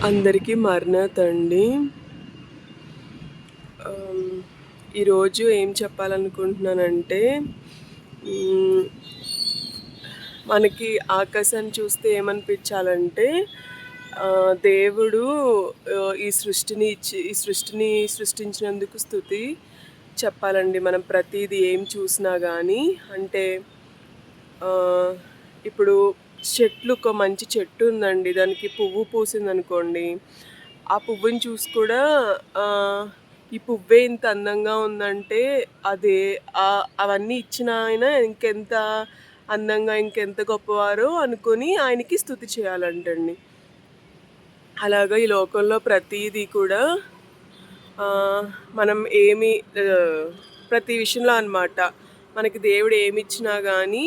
అందరికీ మరణాతండి. ఈరోజు ఏం చెప్పాలనుకుంటున్నానంటే, మనకి ఆకాశాన్ని చూస్తే ఏమనిపించాలంటే, దేవుడు ఈ సృష్టిని సృష్టించినందుకు స్తుతి చెప్పాలండి. మనం ప్రతీది ఏం చూసినా కానీ అంటే ఇప్పుడు ఒక మంచి చెట్టు ఉందండి, దానికి పువ్వు పూసిందనుకోండి, ఆ పువ్వుని చూసి కూడా ఈ పువ్వే ఇంత అందంగా ఉందంటే అదే అవన్నీ ఇచ్చిన ఆయన ఇంకెంత అందంగా ఇంకెంత గొప్పవారో అనుకొని ఆయనకి స్తుతి చేయాలంటండి. అలాగా ఈ లోకంలో ప్రతీది కూడా మనం ప్రతి విషయంలో అనమాట, మనకి దేవుడు ఏమిచ్చినా కానీ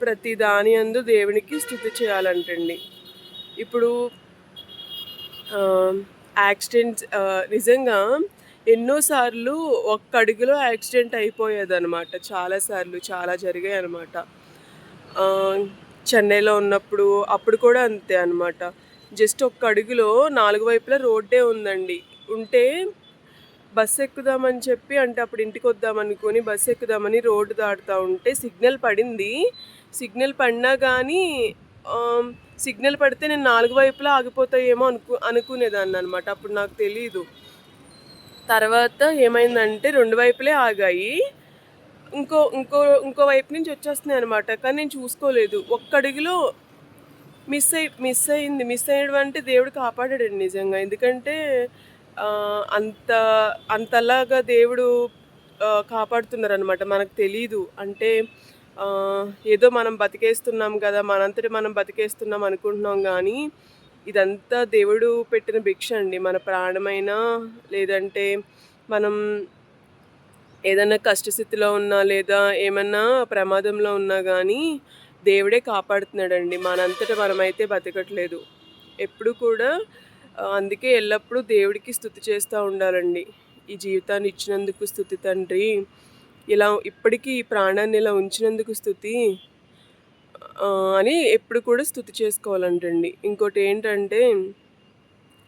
ప్రతి దాని యందు దేవునికి స్తుతి చేయాలంటండి. ఇప్పుడు యాక్సిడెంట్స్ నిజంగా ఎన్నోసార్లు ఒక్క అడుగులో యాక్సిడెంట్ అయిపోయేదనమాట. చాలాసార్లు చాలా జరిగాయి అనమాట. చెన్నైలో ఉన్నప్పుడు అప్పుడు కూడా అంతే అనమాట. జస్ట్ ఒక్క అడుగులో 4 వైపులా రోడ్డే ఉందండి. ఉంటే బస్సు ఎక్కుదామని చెప్పి, అంటే అప్పుడు ఇంటికి వద్దామనుకొని బస్సు ఎక్కుదామని రోడ్డు దాటుతూ ఉంటే సిగ్నల్ పడింది. సిగ్నల్ పడినా కానీ సిగ్నల్ పడితే నేను 4 వైపులా ఆగిపోతాయేమో అనుకునేదాన్ని అనమాట. అప్పుడు నాకు తెలీదు. తర్వాత ఏమైందంటే 2 వైపులే ఆగాయి. ఇంకో ఇంకో ఇంకో వైపు నుంచి వచ్చేస్తున్నాయి అనమాట. కానీ నేను చూసుకోలేదు. ఒక్క అడుగులో మిస్ అయ్యడం అంటే దేవుడు కాపాడాడండి నిజంగా. ఎందుకంటే అంతలాగా దేవుడు కాపాడుతున్నారనమాట. మనకు తెలీదు. అంటే ఏదో మనం బతికేస్తున్నాం కదా, మనంతటి మనం బతికేస్తున్నాం అనుకుంటున్నాం, కానీ ఇదంతా దేవుడు పెట్టిన భిక్ష అండి. మన ప్రాణమైనా, లేదంటే మనం ఏదైనా కష్టస్థితిలో ఉన్నా, లేదా ఏమన్నా ప్రమాదంలో ఉన్నా కానీ దేవుడే కాపాడుతున్నాడండి. మనంతటా మనమైతే బతకట్లేదు ఎప్పుడు కూడా. అందుకే ఎల్లప్పుడూ దేవుడికి స్తుతి చేస్తూ ఉండాలండి. ఈ జీవితాన్ని ఇచ్చినందుకు స్తుతి తండ్రి, ఇలా ఇప్పటికీ ఈ ప్రాణాన్ని ఇలా ఉంచినందుకు స్తుతి అని ఎప్పుడు కూడా స్తుతి చేసుకోవాలంటండి. ఇంకోటి ఏంటంటే,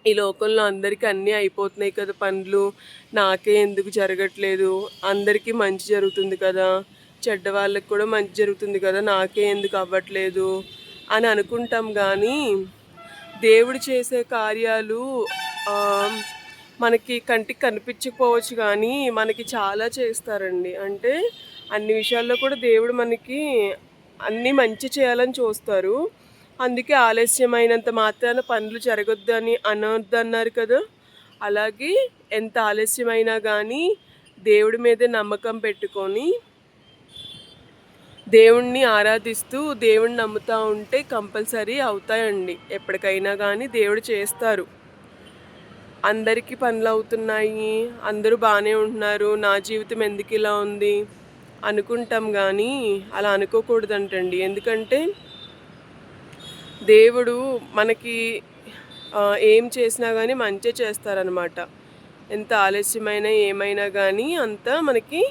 ఈ లోకంలో అందరికీ అన్నీ అయిపోతున్నాయి కదా పనులు, నాకే ఎందుకు జరగట్లేదు, అందరికీ మంచి జరుగుతుంది కదా, చెడ్డ వాళ్ళకి కూడా మంచి జరుగుతుంది కదా, నాకే ఎందుకు అవ్వట్లేదు అని అనుకుంటాం. కానీ దేవుడు చేసే కార్యాలు మనకి కంటికి కనిపించకపోవచ్చు, కానీ మనకి చాలా చేస్తారండి. అంటే అన్ని విషయాల్లో కూడా దేవుడు మనకి అన్నీ మంచి చేయాలని చూస్తారు. అందుకే ఆలస్యమైనంత మాత్రాన పనులు జరగొద్దని అనొద్దన్నారు కదా. అలాగే ఎంత ఆలస్యమైనా కానీ దేవుడి మీదే నమ్మకం పెట్టుకొని దేవుణ్ణి ఆరాధిస్తూ దేవుణ్ణి నమ్ముతూ ఉంటే కంపల్సరీ అవుతాయండి. ఎప్పటికైనా కానీ దేవుడు చేస్తారు. అందరికీ పనులు అవుతున్నాయి, అందరూ బాగానే ఉంటున్నారు, నా జీవితం ఎందుకు ఇలా ఉంది అనుకుంటాం, కానీ అలా అనుకోకూడదంటండి. ఎందుకంటే దేవుడు మనకి ఏం చేసినా కానీ మంచి చేస్తారనమాట. ఎంత ఆలస్యమైనా ఏమైనా కానీ అంతా మనకి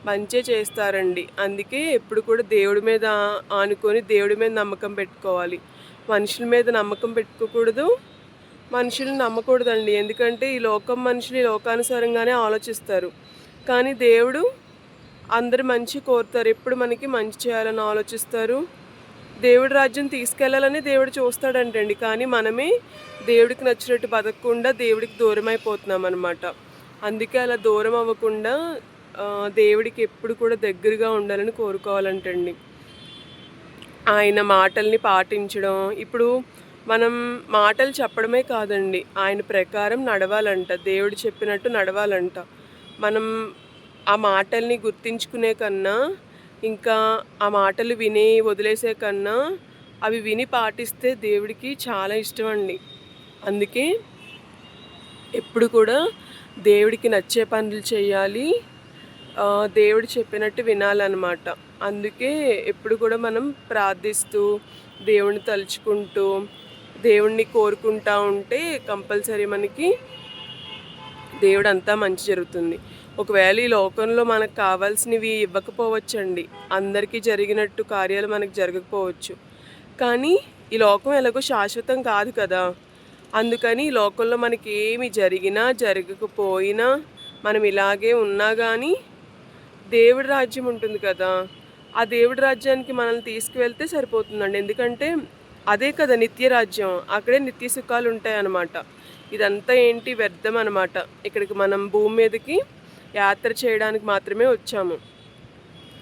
మంచి చేస్తారండి. అందుకే ఎప్పుడు కూడా దేవుడి మీద ఆనుకొని దేవుడి మీద నమ్మకం పెట్టుకోవాలి. మనుషుల మీద నమ్మకం పెట్టుకోకూడదు, మనుషుల్ని నమ్మకూడదండి. ఎందుకంటే ఈ లోకం మనుషులు ఈ లోకానుసారంగానే ఆలోచిస్తారు. కానీ దేవుడు అందరు మంచి కోరుతారు, ఎప్పుడు మనకి మంచి చేయాలని ఆలోచిస్తారు. దేవుడి రాజ్యం తీసుకెళ్లాలని దేవుడు చూస్తాడంటండి. కానీ మనమే దేవుడికి నచ్చినట్టు బతకకుండా దేవుడికి దూరం అయిపోతున్నాం అనమాట. అందుకే అలా దూరం అవ్వకుండా దేవుడికి ఎప్పుడు కూడా దగ్గరగా ఉండాలని కోరుకోవాలంటండి. ఆయన మాటల్ని పాటించడం. ఇప్పుడు మనం మాటలు చెప్పడమే కాదండి, ఆయన ప్రకారం నడవాలంట. దేవుడు చెప్పినట్టు నడవాలంట. మనం ఆ మాటల్ని గుర్తించుకునే కన్నా, ఇంకా ఆ మాటలు విని వదిలేసే కన్నా అవి విని పాటిస్తే దేవుడికి చాలా ఇష్టం అండి. అందుకే ఎప్పుడు కూడా దేవుడికి నచ్చే పనులు చేయాలి, దేవుడు చెప్పినట్టు వినాలన్నమాట. అందుకే ఎప్పుడు కూడా మనం ప్రార్థిస్తూ దేవుణ్ణి తలుచుకుంటూ దేవుణ్ణి కోరుకుంటూ ఉంటే కంపల్సరీ మనకి దేవుడు అంతా మంచి జరుగుతుంది. ఒకవేళ ఈ లోకంలో మనకు కావాల్సినవి ఇవ్వకపోవచ్చండి, అందరికీ జరిగినట్టు కార్యాలు మనకు జరగకపోవచ్చు. కానీ ఈ లోకం ఎలాగో శాశ్వతం కాదు కదా. అందుకని ఈ లోకంలో మనకి ఏమి జరిగినా జరగకపోయినా మనం ఇలాగే ఉన్నా కానీ దేవుడి రాజ్యం ఉంటుంది కదా, ఆ దేవుడి రాజ్యానికి మనల్ని తీసుకువెళ్తే సరిపోతుందండి. ఎందుకంటే అదే కదా నిత్య రాజ్యం, అక్కడే నిత్య సుఖాలు ఉంటాయి అన్నమాట. ఇదంతా ఏంటి వ్యర్థం అనమాట. ఇక్కడికి మనం భూమి మీదకి యాత్ర చేయడానికి మాత్రమే వచ్చాము.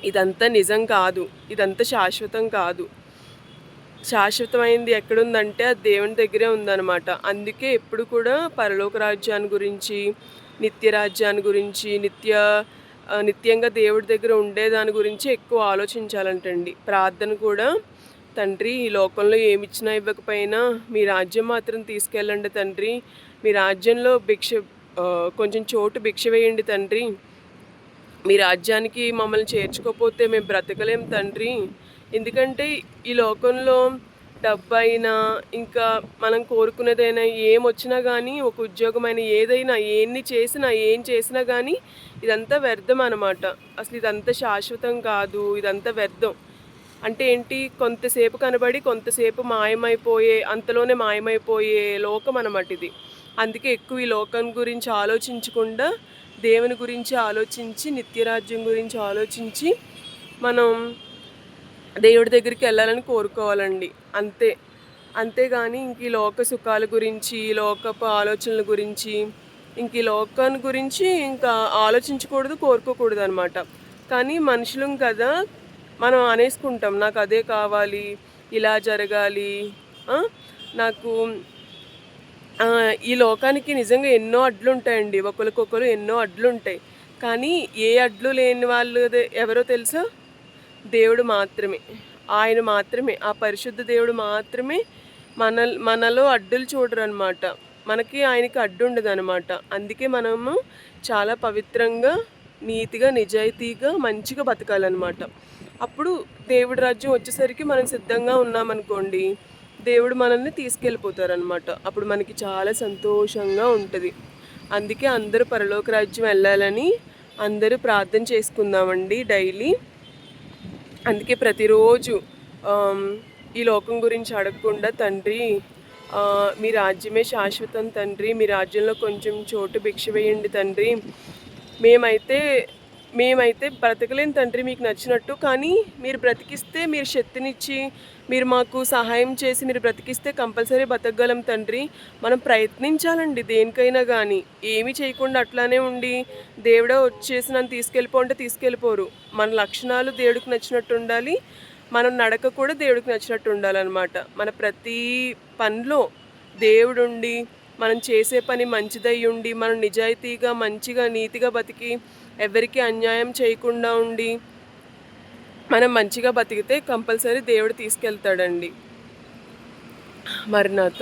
ఇదంతా నిజం కాదు, ఇదంతా శాశ్వతం కాదు. శాశ్వతమైంది ఎక్కడుందంటే అది దేవుని దగ్గరే ఉందన్నమాట. అందుకే ఎప్పుడు కూడా పరలోక రాజ్యాన్ని గురించి, నిత్య రాజ్యాన్ని గురించి, నిత్యంగా దేవుడి దగ్గర ఉండేదాని గురించి ఎక్కువ ఆలోచించాలంటండి. ప్రార్థన కూడా, తండ్రి ఈ లోకంలో ఏమిచ్చినా ఇవ్వకపోయినా మీ రాజ్యం మాత్రం తీసుకెళ్ళండి తండ్రి, మీ రాజ్యంలో కొంచెం చోటు భిక్ష వేయండి తండ్రి, మీ రాజ్యానికి మమ్మల్ని చేర్చుకోకపోతే మేము బ్రతకలేం తండ్రి. ఎందుకంటే ఈ లోకంలో డబ్బైనా ఇంకా మనం కోరుకునేదైనా ఏమొచ్చినా కానీ, ఒక ఉద్యోగమైన ఏదైనా ఏం చేసినా కానీ ఇదంతా వ్యర్థం అనమాట. అసలు ఇదంతా శాశ్వతం కాదు, ఇదంతా వ్యర్థం. అంటే ఏంటి, కొంతసేపు కనబడి కొంతసేపు మాయమైపోయే, అంతలోనే మాయమైపోయే లోకం అనమాట ఇది. అందుకే ఎక్కువ ఈ లోకం గురించి ఆలోచించకుండా దేవుని గురించి ఆలోచించి, నిత్యరాజ్యం గురించి ఆలోచించి మనం దేవుడి దగ్గరికి వెళ్ళాలని కోరుకోవాలండి. అంతేగాని ఇంక ఈ లోక సుఖాల గురించి, లోకపు ఆలోచనల గురించి, ఇంక ఈ లోకాన్ని గురించి ఇంకా ఆలోచించకూడదు, కోరుకోకూడదు అనమాట. కానీ మనుషులం కదా, మనం అనేసుకుంటాం నాకు అదే కావాలి, ఇలా జరగాలి, నాకు ఈ లోకానికి నిజంగా ఎన్నో అడ్లు ఉంటాయండి, ఒకరికొకరు ఎన్నో అడ్లు ఉంటాయి. కానీ ఏ అడ్లు లేని వాళ్ళు ఎవరో తెలుసా? దేవుడు మాత్రమే. ఆయన మాత్రమే, ఆ పరిశుద్ధ దేవుడు మాత్రమే మనలో అడ్డులు చూడరనమాట. మనకి ఆయనకి అడ్డు ఉండదనమాట. అందుకే మనము చాలా పవిత్రంగా, నీతిగా, నిజాయితీగా, మంచిగా బతకాలన్నమాట. అప్పుడు దేవుడి రాజ్యం వచ్చేసరికి మనం సిద్ధంగా ఉన్నామనుకోండి, దేవుడు మనల్ని తీసుకెళ్ళిపోతారనమాట. అప్పుడు మనకి చాలా సంతోషంగా ఉంటుంది. అందుకే అందరూ పరలోక రాజ్యం వెళ్ళాలని అందరూ ప్రార్థన చేసుకుందామండి డైలీ. అందుకే ప్రతిరోజు ఈ లోకం గురించి అడగకుండా, తండ్రి మీ రాజ్యమే శాశ్వతం తండ్రి, మీ రాజ్యంలో కొంచెం చోటు భిక్ష వేయండి తండ్రి, మేమైతే బ్రతకలేని తండ్రి మీకు నచ్చినట్టు, కానీ మీరు బ్రతికిస్తే, మీరు శక్తినిచ్చి మీరు మాకు సహాయం చేసి మీరు బ్రతికిస్తే కంపల్సరీ బతకగలం తండ్రి. మనం ప్రయత్నించాలండి దేనికైనా కానీ. ఏమీ చేయకుండా అట్లానే ఉండి దేవుడే వచ్చేసి నన్ను తీసుకెళ్ళిపోంటే తీసుకెళ్ళిపోరు. మన లక్షణాలు దేవుడికి నచ్చినట్టు ఉండాలి, మనం నడక కూడా దేవుడికి నచ్చినట్టు ఉండాలన్నమాట. మన ప్రతి పనిలో దేవుడుండి, మనం చేసే పని మంచిదై ఉండి, మనం నిజాయితీగా, మంచిగా, నీతిగా బతికి, ఎవరికి అన్యాయం చేయకుండా ఉండి మనం మంచిగా బతికితే కంపల్సరీ దేవుడు తీసుకెళ్తాడండి మరణాత.